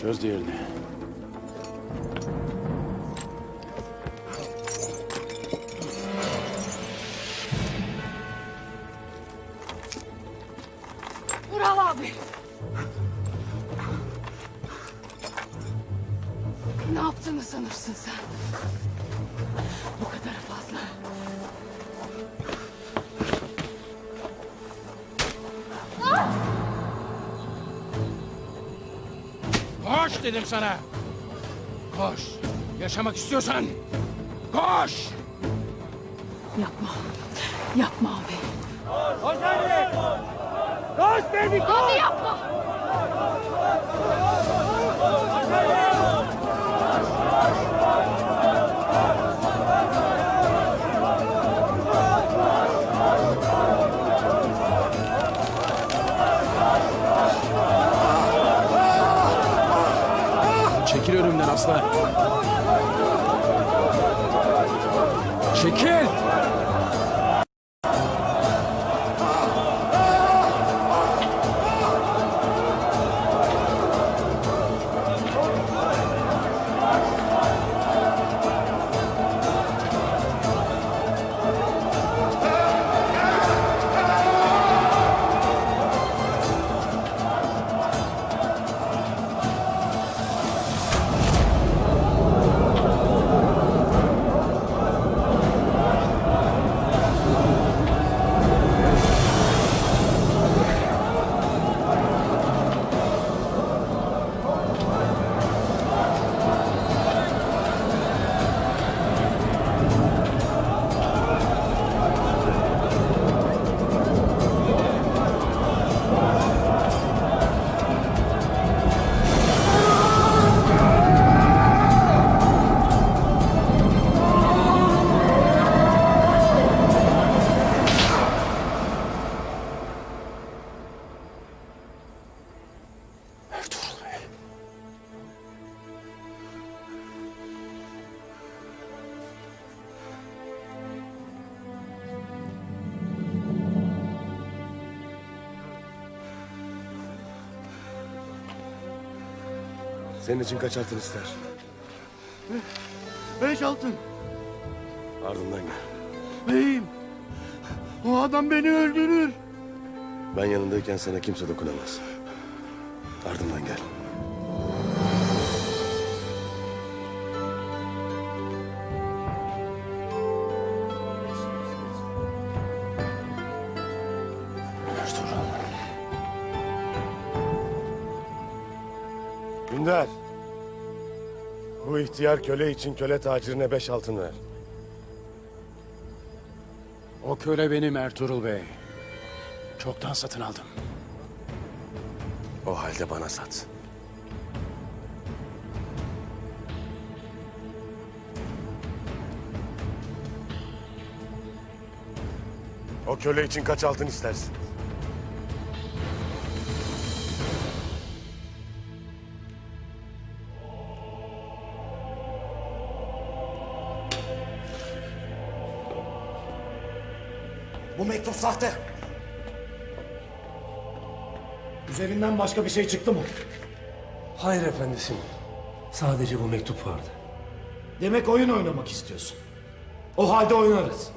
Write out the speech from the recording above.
Çöz diğerini. Vural abi. Ne yaptığını sanırsın sen? Bu kadar fazla. Koş dedim sana. Koş. Yaşamak istiyorsan koş. Yapma. Yapma abi. Koş hadi. Koş dedik. Abi yapma. Çekil önümden aslan. Çekil! Ertuğrul Bey. Senin için kaç altın ister? 5 altın. Ardından gel. Beyim. O adam beni öldürür. Ben yanındayken sana kimse dokunamaz. Ardından gel. Ertuğrul. Dündar. Bu ihtiyar köle için köle tacirine 5 altın ver. O köle benim Ertuğrul Bey. Çoktan satın aldım. O halde bana sat. O köle için kaç altın istersin? Bu mektup sahte. Üzerinden başka bir şey çıktı mı? Hayır efendisim. Sadece bu mektup vardı. Demek oyun oynamak istiyorsun. O halde oynarız.